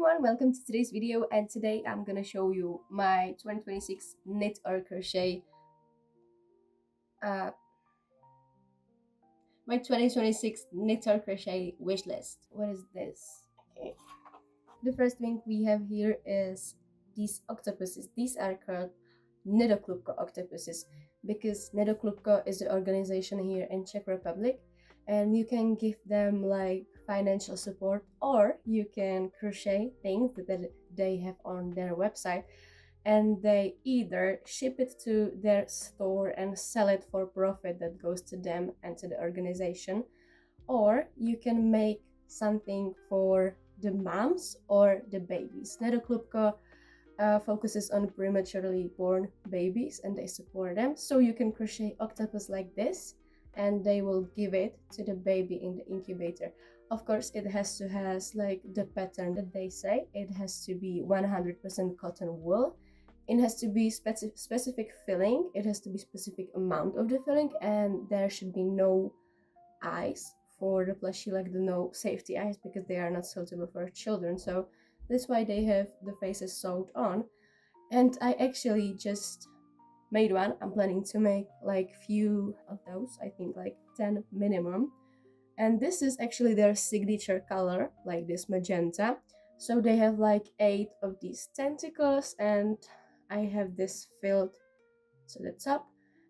everyone, welcome to today's video, and today I'm gonna show you my 2026 knit or crochet my 2026 knit or crochet wish list. What is this? Okay, the first thing we have here is these octopuses. These are called Nedoklubko octopuses because Nedoklubko is the organization here in Czech Republic, and you can give them like financial support, or you can crochet things that they have on their website, and they either ship it to their store and sell it for profit that goes to them and to the organization, or you can make something for the moms or the babies. Nedoklubko focuses on prematurely born babies and they support them, so you can crochet octopus like this and they will give it to the baby in the incubator. Of course, it has to has like the pattern that they say. It has to be 100% cotton wool. It has to be specific filling. It has to be specific amount of the filling, and there should be no eyes for the plushie, like the no safety eyes, because they are not suitable for children. So that's why they have the faces sewed on. And I actually just made one. I'm planning to make like few of those, I think like 10 minimum. And this is actually their signature color, like this magenta. So they have like 8 of these tentacles, and I have this filled to the top.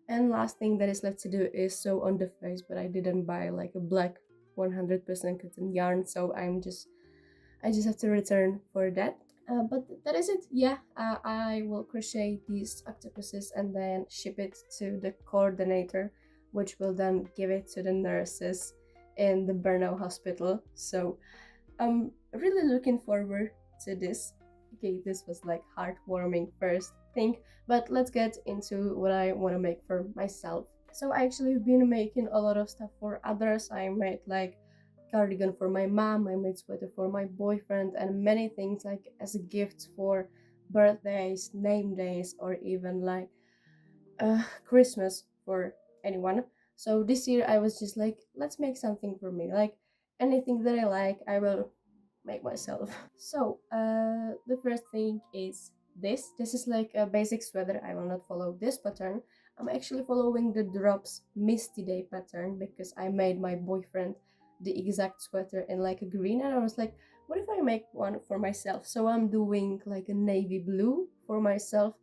And last thing that is left to do is sew on the face, but I didn't buy like a black 100% cotton yarn, so I just have to return for that. But that is it. Yeah, I will crochet these octopuses and then ship it to the coordinator, which will then give it to the nurses in the Brno hospital. So I'm really looking forward to this. Okay, this was like heartwarming first thing, but let's get into what I want to make for myself. So I actually have been making a lot of stuff for others. I made like cardigan for my mom, I made sweater for my boyfriend, and many things like as a gift for birthdays, name days, or even like Christmas for anyone. So this year I was just like, let's make something for me, like anything that I like I will make myself. So the first thing is this is like a basic sweater. I will not follow this pattern. I'm actually following the Drops Misty Day pattern because I made my boyfriend the exact sweater in like a green, and I was like, what if I make one for myself? So I'm doing like a navy blue for myself,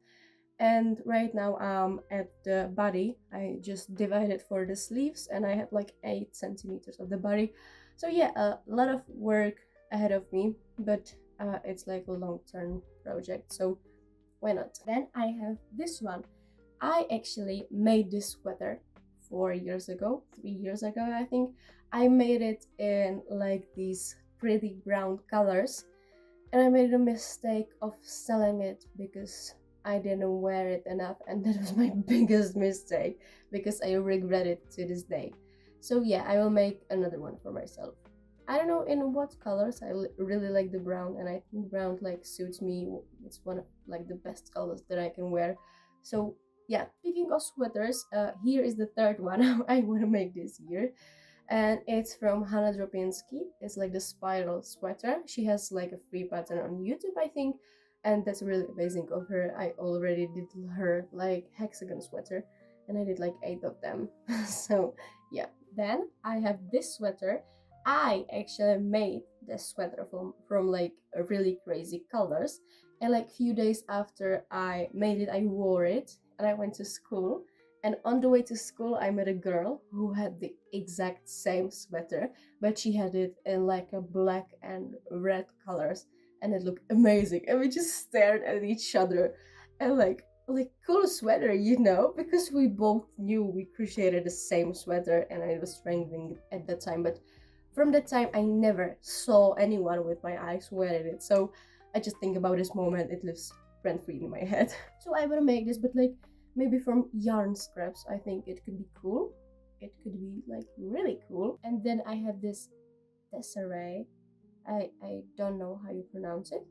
and right now I'm at the body. I just divided for the sleeves, and I have like 8 centimeters of the body. So yeah, a lot of work ahead of me, but it's like a long-term project, so why not? Then I have this one. I actually made this sweater 4 years ago, 3 years ago, I think. I made it in like these pretty brown colors, and I made a mistake of selling it because I didn't wear it enough, and that was my biggest mistake because I regret it to this day. So yeah, I will make another one for myself. I don't know in what colors. I really like the brown, and I think brown like suits me. It's one of like the best colors that I can wear. So yeah, speaking of sweaters, here is the third one I want to make this year, and it's from Hanna Dropinsky. It's like the spiral sweater. She has like a free pattern on YouTube, I think, and that's really amazing of her. I already did her like hexagon sweater, and I did like 8 of them. So yeah, then I have this sweater. I actually made this sweater from like really crazy colors, and like few days after I made it, I wore it and I went to school. And on the way to school, I met a girl who had the exact same sweater, but she had it in like a black and red colors, and it looked amazing. And we just stared at each other, and like cool sweater, you know, because we both knew we crocheted the same sweater, and I was trending at that time. But from that time, I never saw anyone with my eyes wearing it. So I just think about this moment. It lives rent-free in my head. So I want to make this, but like maybe from yarn scraps. I think it could be cool. It could be like really cool. And then I have this tesserae. I don't know how you pronounce it.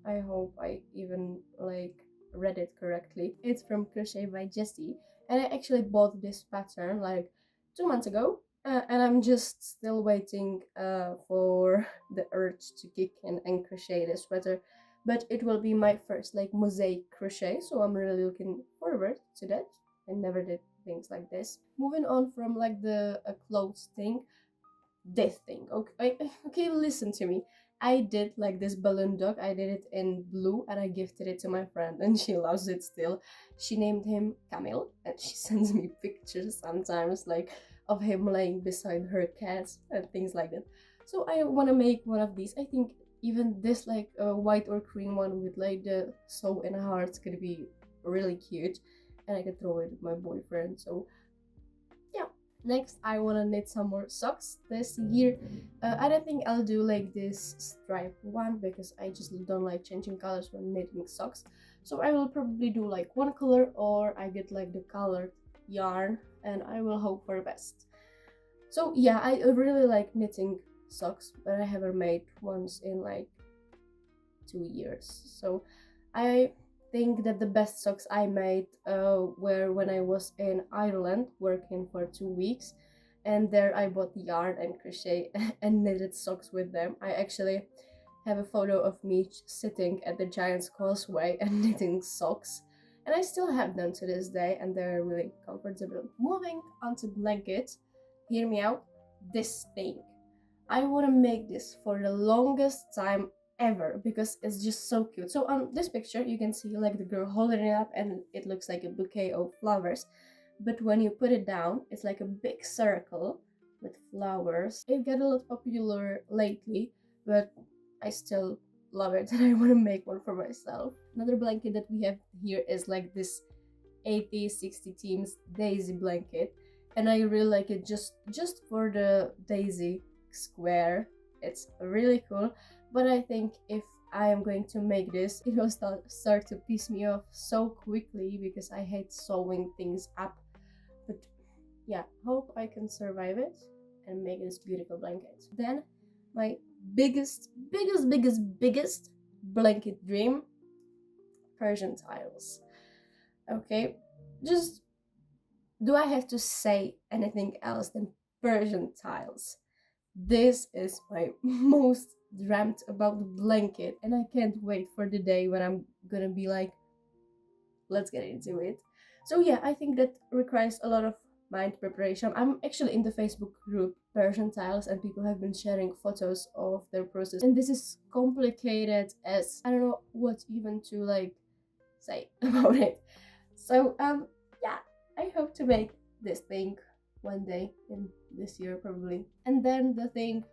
I hope I even like read it correctly. It's from Crochet by Jessie, and I actually bought this pattern like 2 months ago, And I'm just still waiting for the urge to kick in and crochet the sweater, but it will be my first like mosaic crochet, so I'm really looking forward to that. I never did things like this. Moving on from like the clothes thing, this thing. Okay, okay, listen to me. I did like this balloon dog. I did it in blue and I gifted it to my friend and she loves it still. She named him Camille and she sends me pictures sometimes like of him laying beside her cats and things like that. So I want to make one of these. I think even this like white or cream one with like the soul and hearts could be really cute and I could throw it with my boyfriend. So yeah. Next, I want to knit some more socks this year. I don't think I'll do like this stripe one because I just don't like changing colors when knitting socks. So I will probably do like one color or I get like the colored yarn and I will hope for the best. So yeah, I really like knitting socks, but I haven't made ones in like 2 years. So I think that the best socks I made were when I was in Ireland working for 2 weeks, and there I bought yarn and crochet and knitted socks with them. I actually have a photo of me sitting at the Giant's Causeway and knitting socks, and I still have them to this day, and they're really comfortable. Moving on to blankets, hear me out. This thing, I want to make this for the longest time ever because it's just so cute. So on this picture you can see like the girl holding it up and it looks like a bouquet of flowers, but when you put it down it's like a big circle with flowers. It got a lot popular lately, but I still love it and I want to make one for myself. Another blanket that we have here is like this 80/60 teams daisy blanket, and I really like it just for the daisy square. It's really cool, but I think if I am going to make this, it will start to piss me off so quickly because I hate sewing things up. But yeah, hope I can survive it and make this beautiful blanket. Then my biggest blanket dream, Persian tiles. Okay, just do I have to say anything else than Persian tiles? This is my most dreamt about blanket, and I can't wait for the day when I'm gonna be like, let's get into it. So yeah, I think that requires a lot of mind preparation. I'm actually in the Facebook group Persian tiles, and people have been sharing photos of their process, and this is complicated as I don't know what even to like say about it. So yeah, I hope to make this thing one day in this year probably. And then the thing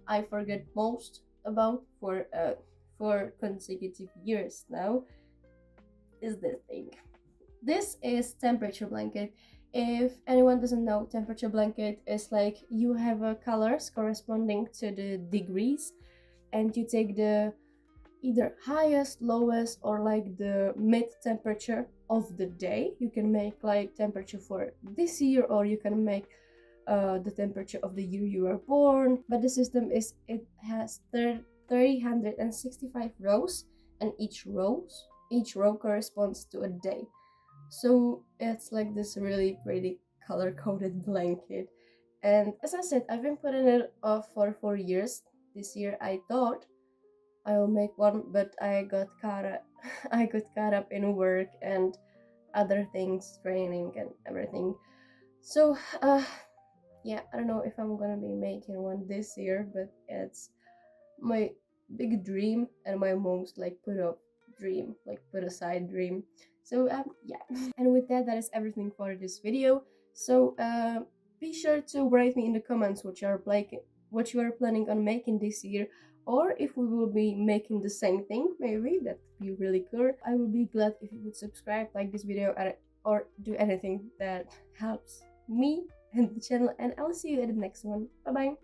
I forget most about for consecutive years now is this thing. This is temperature blanket. If anyone doesn't know, temperature blanket is like you have colors corresponding to the degrees, and you take the either highest, lowest, or like the mid temperature of the day. You can make like temperature for this year, or you can make the temperature of the year you were born. But the system is it has 365 rows, and each row corresponds to a day. So it's like this really pretty color coded blanket. And as I said, I've been putting it off for 4 years. This year I thought I will make one, but I got caught up. I got caught up in work and other things, training and everything. So, yeah, I don't know if I'm gonna be making one this year, but it's my big dream and my most like put up dream, like put aside dream. So, yeah. And with that, that is everything for this video. So, be sure to write me in the comments what you are planning on making this year, or if we will be making the same thing. Maybe that would be really cool. I would be glad if you would subscribe, like this video, or do anything that helps me and the channel, and I'll see you at the next one. Bye bye.